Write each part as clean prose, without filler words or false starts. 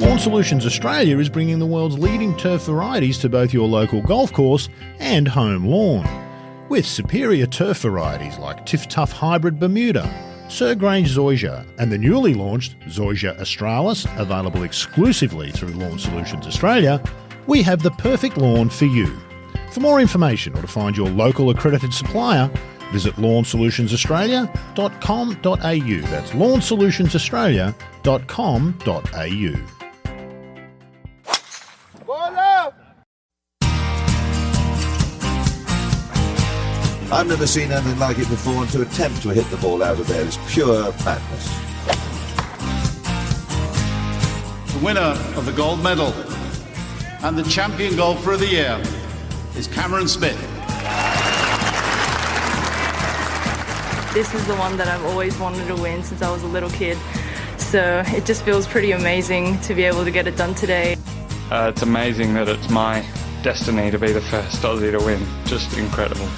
Lawn Solutions Australia is bringing the world's leading turf varieties to both your local golf course and home lawn. With superior turf varieties like Tiff Tough Hybrid Bermuda, Sir Grange Zoysia and the newly launched Zoysia Australis, available exclusively through Lawn Solutions Australia, we have the perfect lawn for you. For more information or to find your local accredited supplier, visit lawnsolutionsaustralia.com.au. That's lawnsolutionsaustralia.com.au. I've never seen anything like it before, and to attempt to hit the ball out of there is pure madness. The winner of the gold medal and the champion golfer of the year is Cameron Smith. This is the one that I've always wanted to win since I was a little kid. So it just feels pretty amazing to be able to get it done today. It's amazing that it's my destiny to be the first Aussie to win. Just incredible.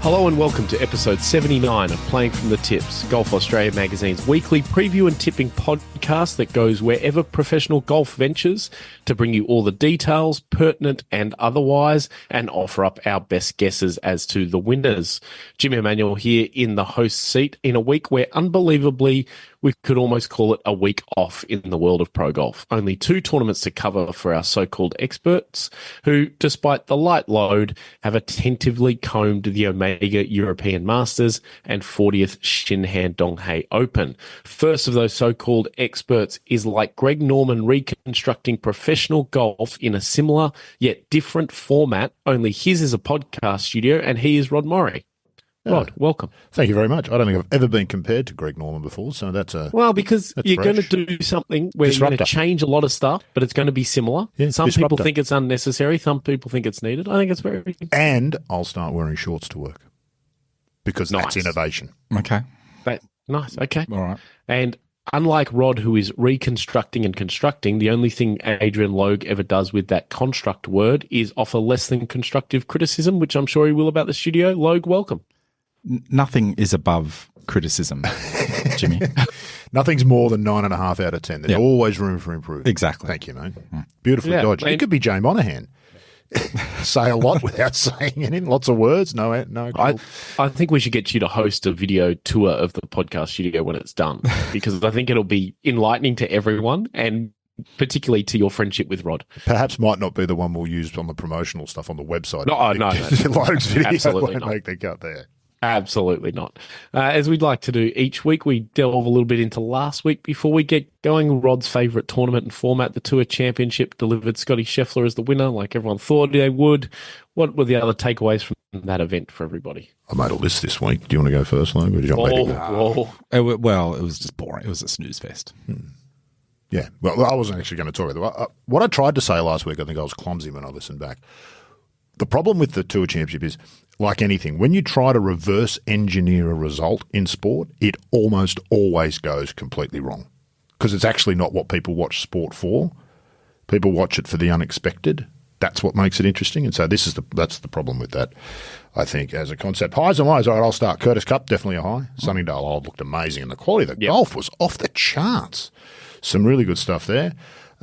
Hello and welcome to episode 79 of Playing from the Tips, Golf Australia Magazine's weekly preview and tipping podcast that goes wherever professional golf ventures to bring you all the details, pertinent and otherwise, and offer up our best guesses as to the winners. Jimmy Emanuel here in the host seat in a week where unbelievably we could almost call it a week off in the world of pro golf. Only 2 tournaments to cover for our so-called experts who, despite the light load, have attentively combed the Omega European Masters and 40th Shinhan Donghae Open. First of those so-called experts is like Greg Norman reconstructing professional golf in a similar yet different format, only his is a podcast studio and he is Rod Murray. Rod, welcome. Thank you very much. I don't think I've ever been compared to Greg Norman before, so that's because you're going to do something where you're going to change a lot of stuff, but it's going to be similar. Yeah, some people think it's unnecessary. Some people think it's needed. I think it's very... And I'll start wearing shorts to work because that's innovation. Okay. Nice. Okay. All right. And unlike Rod, who is reconstructing and constructing, the only thing Adrian Logue ever does with that construct word is offer less than constructive criticism, which I'm sure he will about the studio. Logue, welcome. Nothing is above criticism, Jimmy. Nothing's more than 9.5 out of 10. There's always room for improvement. Exactly. Thank you, mate. Beautifully dodged. It could be Jay Monahan. Say a lot without saying anything. Lots of words. No. I think we should get you to host a video tour of the podcast studio when it's done, because I think it'll be enlightening to everyone and particularly to your friendship with Rod. Perhaps might not be the one we'll use on the promotional stuff on the website. No. Logue's video Absolutely won't not. make the cut there. Absolutely not. As we'd like to do each week, we delve a little bit into last week before we get going. Rod's favourite tournament and format, the Tour Championship, delivered Scotty Scheffler as the winner, like everyone thought they would. What were the other takeaways from that event for everybody? I made a list this week. Do you want to go first, Logue? Or did you want Well, it was just boring. It was a snooze fest. Yeah. Well, I wasn't actually going to talk about that. What I tried to say last week, I think I was clumsy when I listened back. The problem with the Tour Championship is, like anything, when you try to reverse engineer a result in sport, it almost always goes completely wrong because it's actually not what people watch sport for. People watch it for the unexpected. That's what makes it interesting. And so that's the problem with that, I think, as a concept. Highs and lows. All right, I'll start. Curtis Cup, definitely a high. Sunningdale Old looked amazing, and the quality of the golf was off the charts. Some really good stuff there.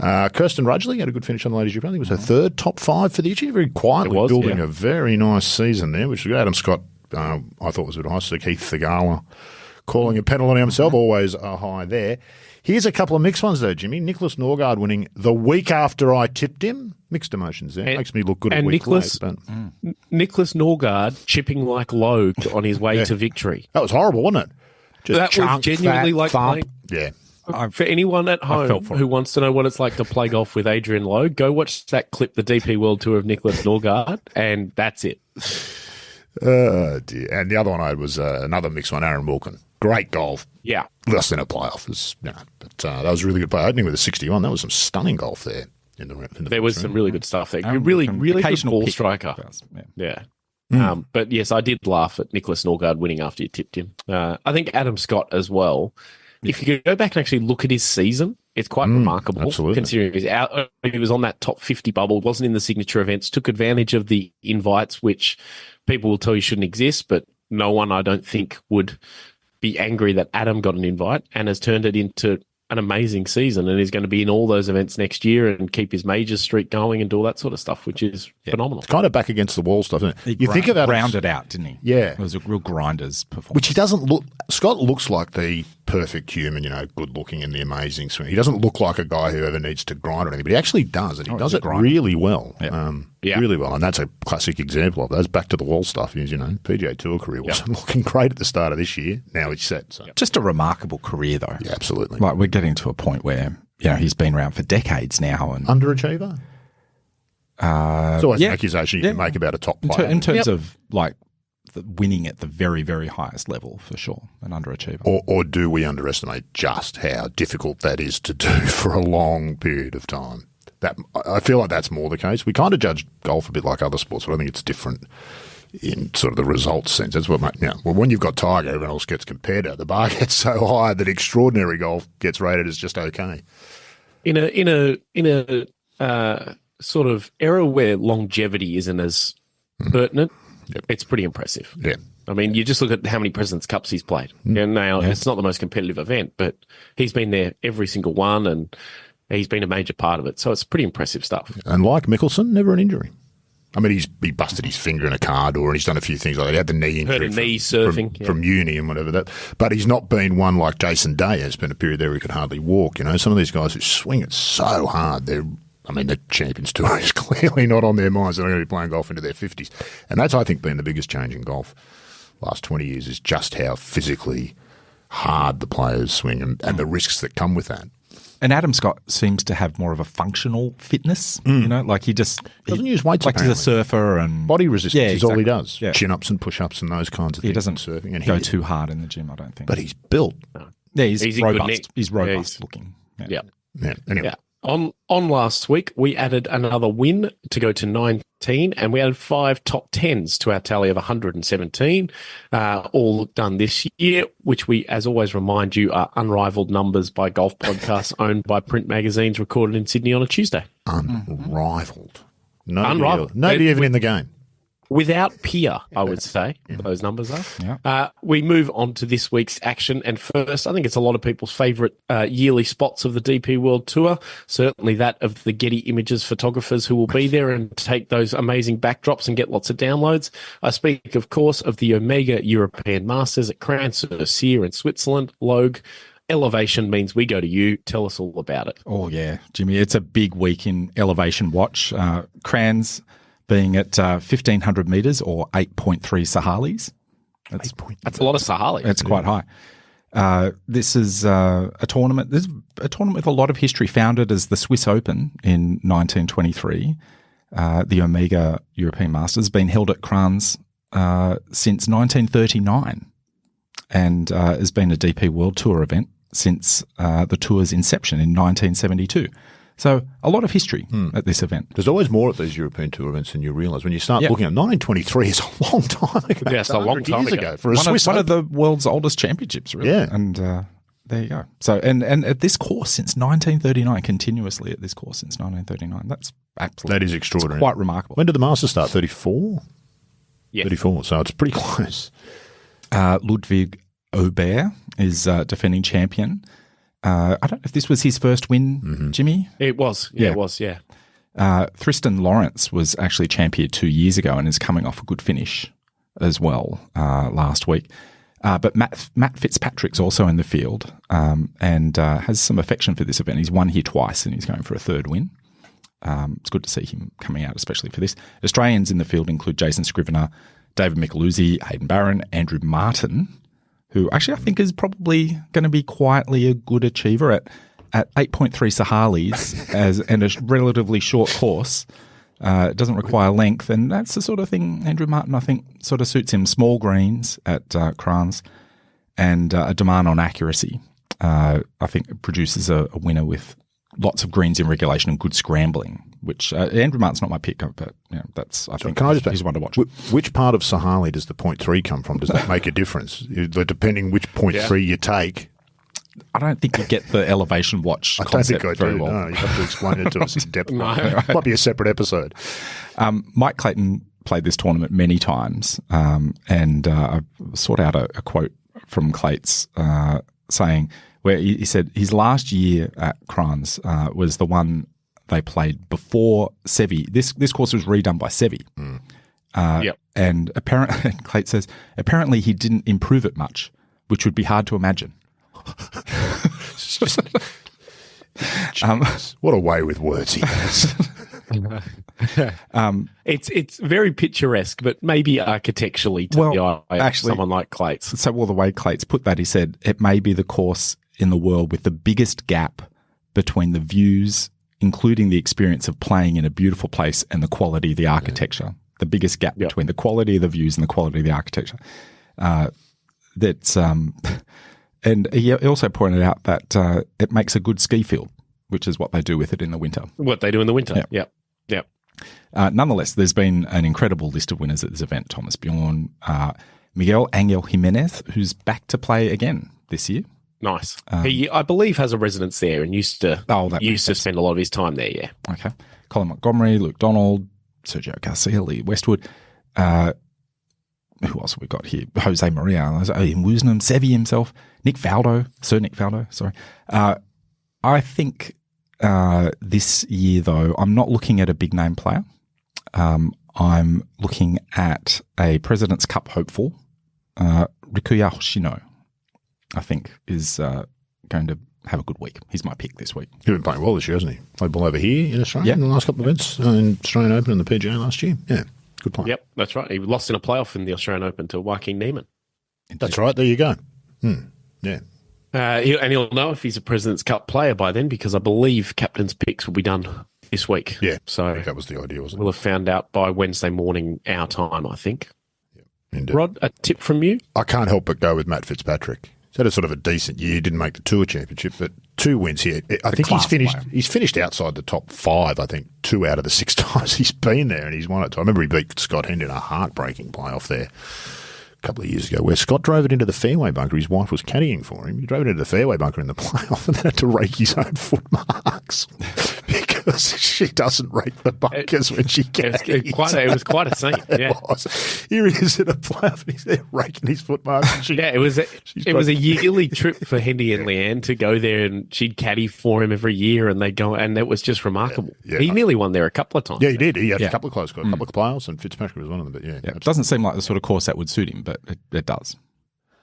Kirsten Rudgley had a good finish on the Ladies Europe. I think it was her third top 5 for the year. She very quietly building a very nice season there, which was good. Adam Scott, I thought was a bit high. So Keith Thigala calling a penalty on himself, always a high there. Here's a couple of mixed ones though, Jimmy. Nicholas Norgard winning the week after I tipped him. Mixed emotions there. Makes me look good a week late. Nicholas Norgard chipping like Logue on his way to victory. That was horrible, wasn't it? That was genuinely like playing. Yeah. For anyone at home who wants to know what it's like to play golf with Adrian Logue, go watch that clip, the DP World Tour of Nicholas Norgard, and that's it. Oh, dear. And the other one I had was another mixed one, Aaron Wilkin. Great golf. Yeah. Less than a playoff. But that was a really good play. Opening with a 61. That was some stunning golf there. There was some really good stuff there. You're really good ball striker. Yeah. But yes, I did laugh at Nicholas Norgard winning after you tipped him. I think Adam Scott as well. If you go back and actually look at his season, it's quite remarkable. Absolutely. Considering he was on that top 50 bubble, wasn't in the signature events, took advantage of the invites, which people will tell you shouldn't exist, but no one, I don't think, would be angry that Adam got an invite and has turned it into an amazing season, and he's going to be in all those events next year and keep his major streak going and do all that sort of stuff, which is phenomenal. It's kind of back against the wall stuff, isn't it? He Think about grounded out, didn't he? Yeah. It was a real grinder's performance. Which he doesn't look. Scott looks like the perfect human, good looking and the amazing swing. He doesn't look like a guy who ever needs to grind or anything, but he actually does, and he does it really well. Really well. And that's a classic example of those back to the wall stuff. Is PGA Tour career wasn't looking great at the start of this year. Now he's set. So. Just a remarkable career, though. Yeah, absolutely. Like, we're getting to a point where he's been around for decades now. And underachiever. It's always an accusation you can make about a top player. In terms of like winning at the very, very highest level, for sure, an underachiever. Or do we underestimate just how difficult that is to do for a long period of time? That I feel like that's more the case. We kind of judge golf a bit like other sports, but I think it's different in sort of the results sense. That's what when you've got Tiger, everyone else gets compared to. The bar gets so high that extraordinary golf gets rated as just okay. In a sort of era where longevity isn't as pertinent, it's pretty impressive. Yeah. I mean, you just look at how many President's Cups he's played. And now it's not the most competitive event, but he's been there every single one, and he's been a major part of it. So it's pretty impressive stuff. And like Mickelson, never an injury. I mean, he busted his finger in a car door, and he's done a few things like that. He had the knee injury from uni and whatever that. But he's not been one like Jason Day. There's been a period there where he could hardly walk. Some of these guys who swing it so hard, the Champions Tour is clearly not on their minds. They're going to be playing golf into their 50s. And that's, I think, been the biggest change in golf last 20 years is just how physically hard the players swing and the risks that come with that. And Adam Scott seems to have more of a functional fitness, like he doesn't use weights. Like he's a surfer and body resistance is all he does. Yeah. Chin-ups and push-ups and those kinds of things. He doesn't surfing and go too hard in the gym, I don't think. But he's built. Yeah, he's in good robust. nick. He's robust looking. Yeah. Anyway. Yeah. On last week, we added another win to go to 19, and we added 5 top 10s to our tally of 117, all done this year, which we, as always, remind you are unrivaled numbers by golf podcasts owned by print magazines recorded in Sydney on a Tuesday. Unrivaled. Unrivaled. Nobody even in the game. Without peer, I would say, those numbers are. Yeah. We move on to this week's action. And first, I think it's a lot of people's favourite yearly spots of the DP World Tour. Certainly that of the Getty Images photographers who will be there and take those amazing backdrops and get lots of downloads. I speak, of course, of the Omega European Masters at Crans-sur-Sierre in Switzerland. Logue, elevation means we go to you. Tell us all about it. Oh, yeah, Jimmy. It's a big week in elevation watch. Crans being at 1,500 metres or 8.3 Sahalis. That's a lot of Sahali. It's quite high. This is a tournament. This is a tournament with a lot of history, founded as the Swiss Open in 1923. The Omega European Masters, been held at Crans since 1939 and has been a DP World Tour event since the tour's inception in 1972. So a lot of history at this event. There's always more at these European Tour events than you realise. When you start looking at 1923 is a long time ago. Yeah, it's a long time ago. For a Swiss one of the world's oldest championships, really. Yeah. And there you go. So and at this course since 1939, continuously at this course since 1939. That's absolutely. That is extraordinary. Quite remarkable. When did the Masters start? 34? Yeah. 34, so it's pretty close. Ludwig Aubert is defending champion. I don't know if this was his first win, Jimmy. It was. Yeah, it was, yeah. Tristan Lawrence was actually champion 2 years ago and is coming off a good finish as well last week. But Matt Fitzpatrick's also in the field and has some affection for this event. He's won here twice and he's going for a third win. It's good to see him coming out, especially for this. Australians in the field include Jason Scrivener, David Micheluzzi, Hayden Barron, Andrew Martin, who actually I think is probably going to be quietly a good achiever at 8.3 Sahalis and a relatively short course. It doesn't require length, and that's the sort of thing Andrew Martin, I think, sort of suits him. Small greens at Crans and a demand on accuracy. I think it produces a winner with lots of greens in regulation and good scrambling, which Andrew Martin's not my pick, but that's I think he's one to watch. Which part of Sahali does the 0.3 come from? Does that make a difference? Depending which 0.3 you take. I don't think you get the elevation watch concept very well. No, you have to explain it to us in depth. Might be a separate episode. Mike Clayton played this tournament many times, and I sought out a quote from Clates saying, where he said his last year at Crans was the one they played before Sevi. This course was redone by Sevi. And apparently, Clayton says, apparently he didn't improve it much, which would be hard to imagine. What a way with words he has. It's very picturesque, but maybe architecturally to the eye of someone like Clates. So, the way Clates put that, he said, it may be the course in the world with the biggest gap between the views, including the experience of playing in a beautiful place, and the quality of the architecture. The biggest gap between the quality of the views and the quality of the architecture. And he also pointed out that it makes a good ski field, which is what they do with it in the winter. What they do in the winter, yep. Nonetheless, there's been an incredible list of winners at this event. Thomas Bjorn, Miguel Angel Jimenez, who's back to play again this year. Nice. He, I believe, has a residence there and used to spend a lot of his time there, yeah. Okay. Colin Montgomery, Luke Donald, Sergio Garcia, Lee Westwood. Who else have we got here? Jose Maria, Ian Woosnam, Sevi himself, Sir Nick Faldo, sorry. I think this year, though, I'm not looking at a big name player. I'm looking at a President's Cup hopeful, Rikuya Hoshino, I think, is going to have a good week. He's my pick this week. He's been playing well this year, hasn't he? Played ball over here in Australia in the last couple of events, in Australian Open and the PGA last year. Yeah, good player. Yep, that's right. He lost in a playoff in the Australian Open to Joaquin Niemann. That's right. There you go. Yeah. He'll know if he's a President's Cup player by then, because I believe captain's picks will be done this week. Yeah, so that was the idea, wasn't it? We'll have found out by Wednesday morning our time, I think. Indeed. Rod, a tip from you? I can't help but go with Matt Fitzpatrick. He's had a sort of a decent year. Didn't make the Tour Championship, but 2 wins here. I think he's finished outside the top 5, I think, 2 out of the 6 times he's been there, and he's won it. I remember he beat Scott Henry in a heartbreaking playoff there a couple of years ago, where Scott drove it into the fairway bunker. His wife was caddying for him. He drove it into the fairway bunker in the playoff and then had to rake his own foot marks because she doesn't rake the bunkers when she caddies. It was quite a scene. Yeah. Here he is in a playoff and he's there raking his foot marks. It was a yearly trip for Hendy and Leanne to go there, and she'd caddy for him every year, and they go, and it was just remarkable. Yeah. He nearly won there a couple of times. Yeah, he did. He had a couple of close calls, a couple of players, and Fitzpatrick was one of them. But it doesn't seem like the sort of course that would suit him, but it does.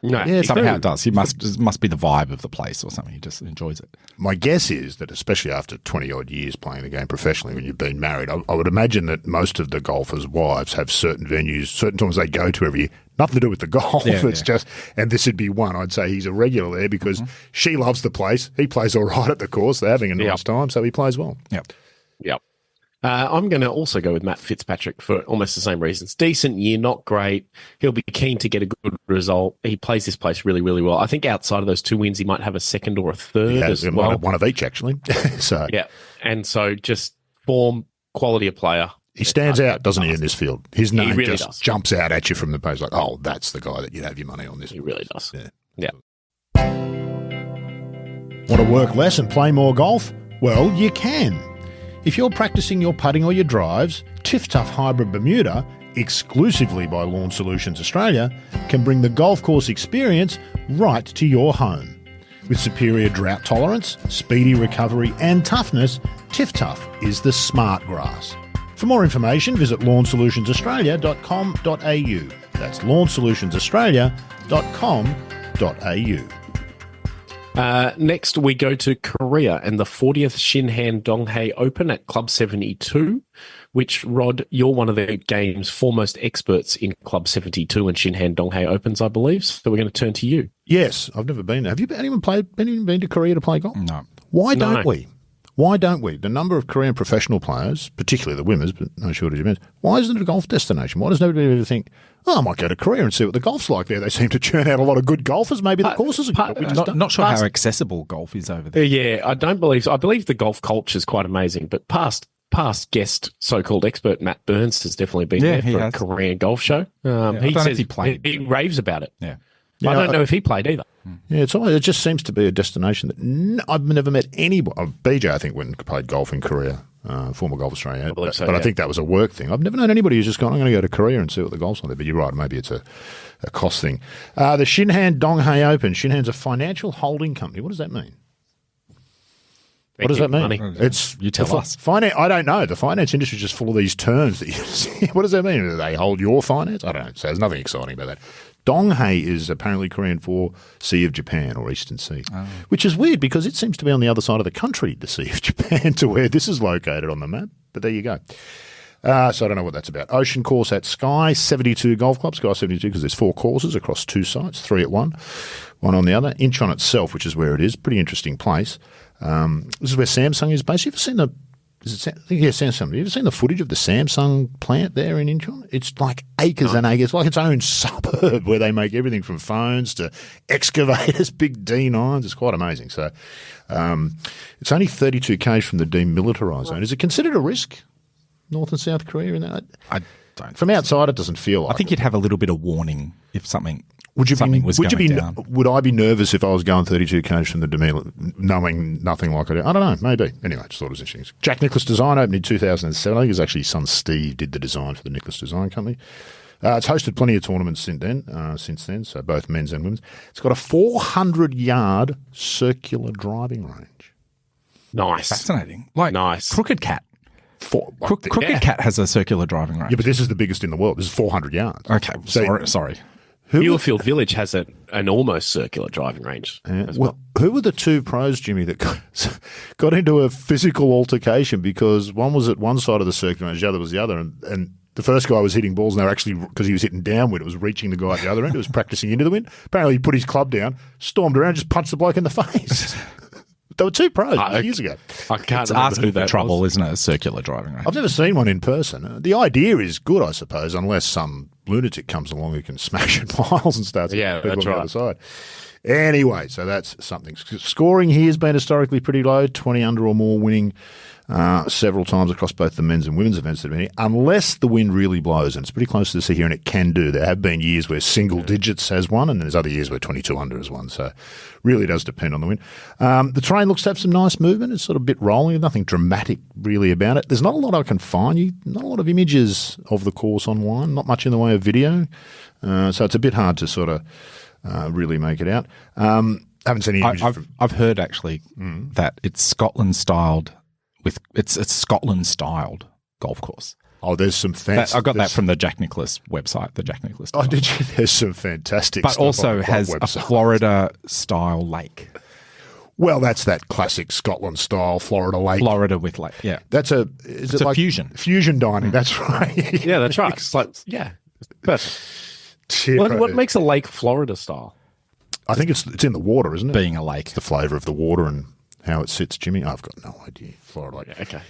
No, somehow it does. It must be the vibe of the place or something. He just enjoys it. My guess is that, especially after 20-odd years playing the game professionally, when you've been married, I would imagine that most of the golfers' wives have certain venues, certain times they go to every year. Nothing to do with the golf. It's just, and this would be one. I'd say he's a regular there because she loves the place. He plays all right at the course. They're having a nice time, so he plays well. Yep. I'm going to also go with Matt Fitzpatrick for almost the same reasons. Decent year, not great. He'll be keen to get a good result. He plays this place really, really well. I think outside of those 2 wins, he might have a second or a third as well. Might have one of each, actually. And so just form, quality of player. He stands out, doesn't he, in this field? His name really just jumps out at you from the page like, oh, that's the guy that you'd have your money on this. He really does. Yeah. Want to work less and play more golf? Well, you can. If you're practicing your putting or your drives, Tiff Tough Hybrid Bermuda, exclusively by Lawn Solutions Australia, can bring the golf course experience right to your home. With superior drought tolerance, speedy recovery and toughness, Tiff Tough is the smart grass. For more information, visit lawnsolutionsaustralia.com.au. That's lawnsolutionsaustralia.com.au. Next, we go to Korea and the 40th Shinhan Donghae Open at Club 72, which, Rod, you're one of the game's foremost experts in Club 72 and Shinhan Donghae Opens, I believe. So we're going to turn to you. Yes, I've never been there. Have you anyone been to Korea to play golf? No. Why don't we? Why don't we? The number of Korean professional players, particularly the women's, but no shortage of men's, why isn't it a golf destination? Why does nobody ever think, I might go to Korea and see what the golf's like there? They seem to churn out a lot of good golfers. Maybe the courses are good. Not sure how accessible golf is over there. Yeah, I believe the golf culture is quite amazing, but past guest, so-called expert Matt Burns has definitely been there for a Korean golf show. He says he raves about it. Yeah. I don't know if he played either. Yeah, it just seems to be a destination that I've never met anybody. BJ, I think, went and played golf in Korea, former Golf Australia. But I think that was a work thing. I've never known anybody who's just gone, I'm going to go to Korea and see what the golf's like there. But you're right, maybe it's a cost thing. The Shinhan Donghae Open. Shinhan's a financial holding company. What does that mean? What does that mean? Money. You tell us. I don't know. The finance industry is just full of these terms that you see. What does that mean? Do they hold your finance? I don't know. So there's nothing exciting about that. Donghae is apparently Korean for Sea of Japan or Eastern Sea, which is weird because it seems to be on the other side of the country, the Sea of Japan, to where this is located on the map. But there you go. So I don't know what that's about. Ocean course at Sky 72 Golf Club. Sky 72 because there's 4 courses across 2 sites, 3 at one on the other. Incheon itself, which is where it is, pretty interesting place. This is where Samsung is based. You ever seen Samsung. Have you ever seen the footage of the Samsung plant there in Incheon? It's like acres and acres, like its own suburb where they make everything from phones to excavators, big D9s. It's quite amazing. So it's only 32 km from the demilitarised zone. Is it considered a risk, North and South Korea? In that? I don't. From outside, it doesn't feel like I think you'd have a little bit of warning if something was going down. Would I be nervous if I was going 32 km from the demilitarised, knowing nothing like it? I don't know. Maybe. Anyway, I just thought it was interesting. Jack Nicklaus Design opened in 2007. I think it was actually his son Steve did the design for the Nicklaus Design Company. It's hosted plenty of tournaments since then, so both men's and women's. It's got a 400-yard circular driving range. Nice. Fascinating. Nice. Crooked Cat. Crooked Cat has a circular driving range. Yeah, but this is the biggest in the world. This is 400 yards. Okay, So- sorry. Muirfield Village has an almost circular driving range as well. Who were the 2 pros, Jimmy, that got into a physical altercation because one was at one side of the circular range, the other was the other, and the first guy was hitting balls and they were actually, because he was hitting downwind, it was reaching the guy at the other end who was practicing into the wind. Apparently he put his club down, stormed around, just punched the bloke in the face. There were 2 pros years ago. I can't It's remember asking who for that trouble, was. isn't it? A circular driving range. I've never seen one in person. The idea is good, I suppose, unless some lunatic comes along who can smash it miles and starts Yeah, people that's on the right. other side. Anyway, so that's something. Scoring here has been historically pretty low, 20 under or more winning several times across both the men's and women's events that have been here, unless the wind really blows, and it's pretty close to the sea here, and it can do. There have been years where single digits has won, and there's other years where 22 under has won, so really does depend on the wind. The terrain looks to have some nice movement. It's sort of a bit rolling, nothing dramatic really about it. There's not a lot I can find. Not a lot of images of the course online, not much in the way of video, so it's a bit hard to sort of really make it out. Haven't seen any images. I've heard actually that it's Scotland styled it's Scotland styled golf course. Oh, there's some fancy. I got that from the Jack Nicklaus website, the Jack Nicklaus. Oh, did you? There's some fantastic but stuff on also the has website. a Florida style lake. Well, that's that classic Scotland style Florida lake. Florida with lake, yeah. That's It's a like fusion. Fusion dining. That's right. Yeah, that's right. It's like, yeah. But what makes a lake Florida style? I think it's in the water, isn't it? Being a lake. It's the flavour of the water and how it sits, Jimmy. I've got no idea. Florida lake. Yeah, okay.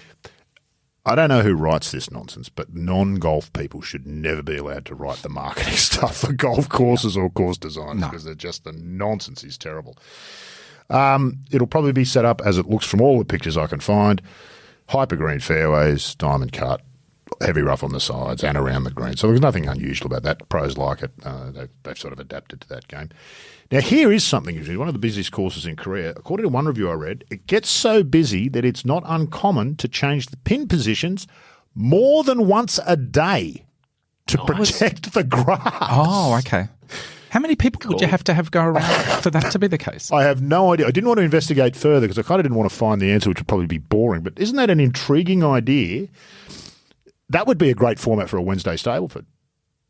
I don't know who writes this nonsense, but non-golf people should never be allowed to write the marketing stuff for golf courses or course designs because they're just the nonsense is terrible. It'll probably be set up as it looks from all the pictures I can find. Hyper green fairways, diamond cut, heavy rough on the sides and around the green. So there's nothing unusual about that. Pros like it. They've sort of adapted to that game. Now, here is something usually. One of the busiest courses in Korea. According to one review I read, it gets so busy that it's not uncommon to change the pin positions more than once a day to protect the grass. Oh, okay. How many people would you have to have go around for that to be the case? I have no idea. I didn't want to investigate further because I kind of didn't want to find the answer, which would probably be boring. But isn't that an intriguing idea? That would be a great format for a Wednesday Stableford.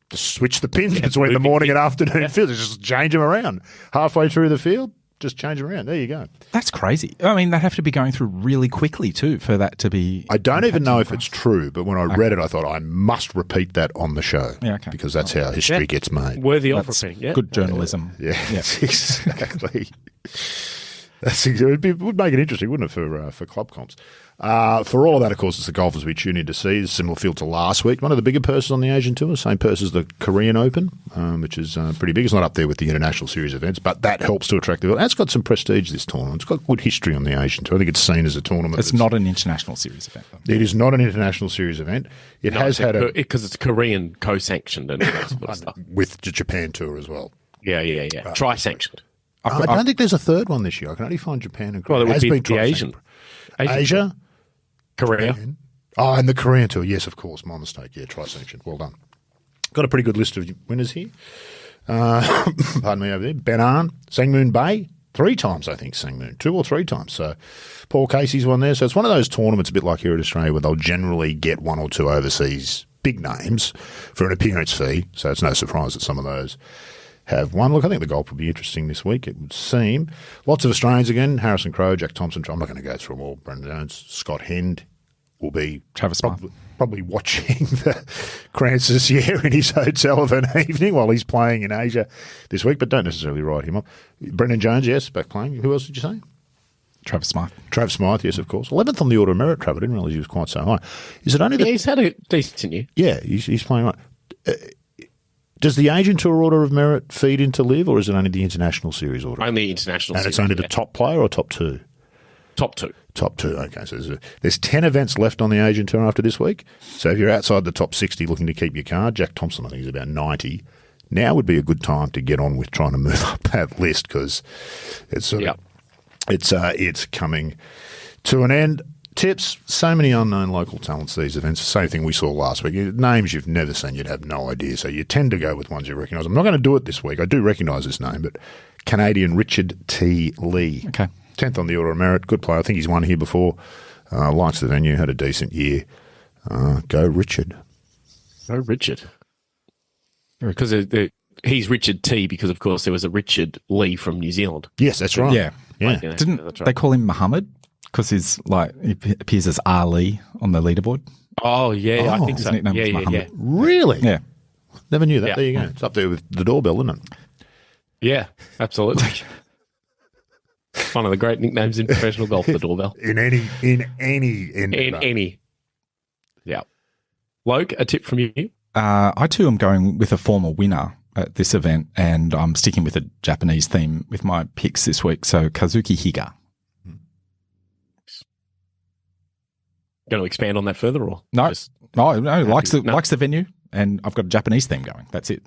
Just switch the pins between the morning and afternoon fields. Just change them around. Halfway through the field, just change them around. There you go. That's crazy. I mean, they have to be going through really quickly too for that to be. I don't even know if it's true, but when I read it, I thought I must repeat that on the show. Yeah, okay. Because that's how history gets made. Worthy of That's repeating. Yeah. good journalism. Yeah, exactly. It would make it interesting, wouldn't it, for club comps? For all of that, of course, it's the golfers we tune in to see. It's a similar field to last week. One of the bigger purses on the Asian Tour, same purse as the Korean Open, which is pretty big. It's not up there with the International Series events, but that helps to attract the field. It's got some prestige, this tournament. It's got good history on the Asian Tour. I think it's seen as a tournament. It's not an International Series event, though. It is not an International Series event. It has had because it's Korean co-sanctioned and all that sort of stuff. with the Japan Tour as well. Yeah. Tri-sanctioned. I don't think there's a third one this year. I can only find Japan and Korea. Well, it would be the tri-sanctioned. Asia. Korea. Oh, and the Korean tour. Yes, of course. My mistake. Yeah, tri-sanctioned. Well done. Got a pretty good list of winners here. Pardon me over there. Benan, Sangmoon Bay, 3 times, I think, Sangmoon. 2 or 3 times. So Paul Casey's one there. So it's one of those tournaments, a bit like here at Australia, where they'll generally get 1 or 2 overseas big names for an appearance fee. So it's no surprise that some of those have won. Look, I think the golf will be interesting this week, it would seem. Lots of Australians again. Harrison Crowe, Jack Thompson. I'm not going to go through them all. Brendan Jones, Scott Hend will be Travis probably watching the Crans-sur-Sierre in his hotel of an evening while he's playing in Asia this week, but don't necessarily write him up. Brendan Jones, yes, back playing. Who else did you say? Travis Smythe. Travis Smythe, yes, of course. 11th on the order of merit, Travis. I didn't realise he was quite so high. Is it only that? Yeah, he's had a decent year. Yeah, he's playing right. Does the Asian Tour Order of Merit feed into Live, or is it only the International Series Order? Only International and Series. And it's only the top player or top 2? Top 2. Top 2, okay. So there's 10 events left on the Asian Tour after this week. So if you're outside the top 60 looking to keep your card, Jack Thompson, I think, is about 90. Now would be a good time to get on with trying to move up that list because it's sort of, it's coming to an end. Tips, so many unknown local talents these events. Same thing we saw last week. Names you've never seen, you'd have no idea. So you tend to go with ones you recognise. I'm not going to do it this week. I do recognise this name, but Canadian Richard T. Lee. Okay. 10th on the order of merit. Good player. I think he's won here before. Likes the venue. Had a decent year. Go Richard. Go Richard. Because he's Richard T because, of course, there was a Richard Lee from New Zealand. Yes, that's right. Yeah. Didn't they call him Muhammad? Because he's he appears as Ali on the leaderboard. Oh, yeah, I think so. Yeah. Really? Yeah. Never knew that. Yeah. There you go. It's up there with the doorbell, isn't it? Yeah, absolutely. One of the great nicknames in professional golf, the doorbell. In any. Yeah. Logue, a tip from you? I too am going with a former winner at this event, and I'm sticking with a Japanese theme with my picks this week. So Kazuki Higa. Going to expand on that further, or no? Likes the venue, and I've got a Japanese theme going. That's it.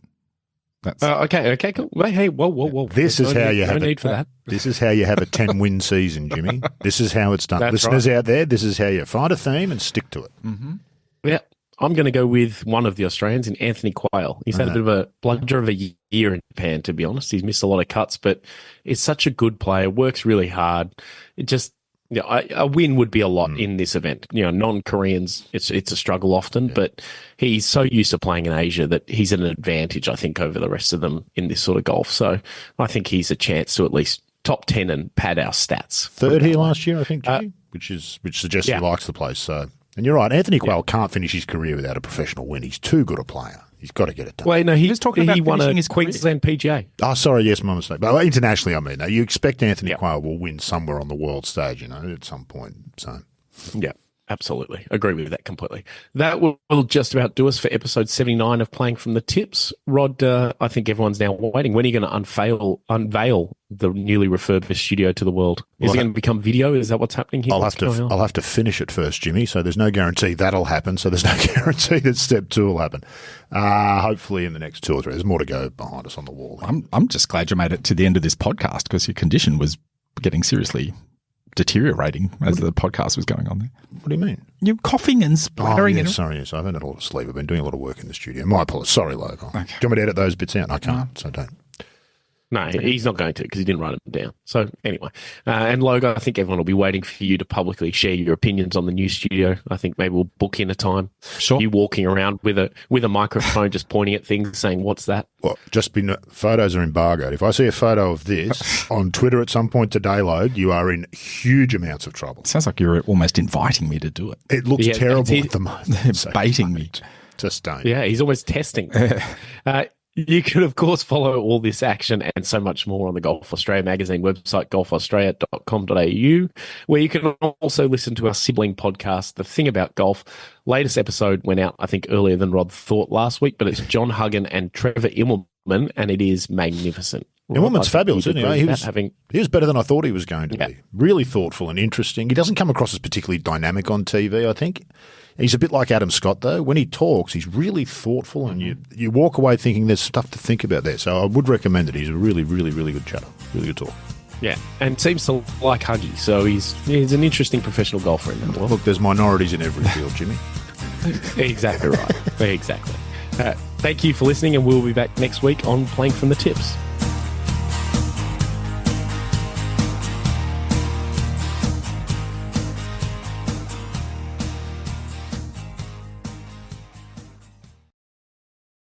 That's okay, cool. Hey, whoa! This is how you have no need for that. This is how you have a 10-win season, Jimmy. This is how it's done. That's Listeners right. out there, this is how you find a theme and stick to it. Mm-hmm. Yeah, I'm going to go with one of the Australians in Anthony Quayle. He's had a bit of a bludger of a year in Japan, to be honest. He's missed a lot of cuts, but is such a good player. Works really hard. It just. Yeah, a win would be a lot in this event. Non-Koreans, it's a struggle often, but he's so used to playing in Asia that he's at an advantage, I think, over the rest of them in this sort of golf. So I think he's a chance to at least top 10 and pad our stats. Third here last year, I think, Jimmy, which suggests he likes the place. So, and you're right, Anthony Quayle can't finish his career without a professional win. He's too good a player. He's got to get it done. Well, no, he won a his Queensland PGA. Oh, sorry, yes, my mistake. But internationally, I mean, now you expect Anthony Quayle will win somewhere on the world stage, at some point. So, yeah, absolutely. Agree with that completely. That will just about do us for episode 79 of Playing from the Tips. Rod, I think everyone's now waiting. When are you going to unveil the newly refurbished studio to the world? Is it going to become video? Is that what's happening here? I'll have to finish it first, Jimmy. So there's no guarantee that'll happen. So there's no guarantee that step 2 will happen. Hopefully in the next 2 or 3. There's more to go behind us on the wall. I'm just glad you made it to the end of this podcast because your condition was getting seriously deteriorating as the podcast was going on there. What do you mean? You're coughing and splattering. Yes, sorry, yes. I've had a lot of sleep. I've been doing a lot of work in the studio. My apologies. Sorry, Logan. Okay. Do you want me to edit those bits out? I can't, so don't. No, he's not going to because he didn't write them down. So anyway, and Logo, I think everyone will be waiting for you to publicly share your opinions on the new studio. I think maybe we'll book in a time. Sure. You walking around with a microphone, just pointing at things, saying, "What's that?" Well, photos are embargoed. If I see a photo of this on Twitter at some point today, Logue, you are in huge amounts of trouble. Sounds like you're almost inviting me to do it. It looks terrible at the moment. So baiting me. Just don't. Yeah, he's almost testing. You can, of course, follow all this action and so much more on the Golf Australia magazine website, golfaustralia.com.au, where you can also listen to our sibling podcast, The Thing About Golf. Latest episode went out, I think, earlier than Rod thought last week, but it's John Huggan and Trevor Immelman, and it is magnificent. Immelman's fabulous, isn't he? He was better than I thought he was going to be. Really thoughtful and interesting. He doesn't come across as particularly dynamic on TV, I think. He's a bit like Adam Scott, though. When he talks, he's really thoughtful, and you walk away thinking there's stuff to think about there. So I would recommend it. He's a really, really, really good chatter. Really good talk. Yeah, and seems to like Huggy, so he's an interesting professional golfer in that world. Look, there's minorities in every field, Jimmy. Exactly right. Exactly. Thank you for listening, and we'll be back next week on Playing from the Tips.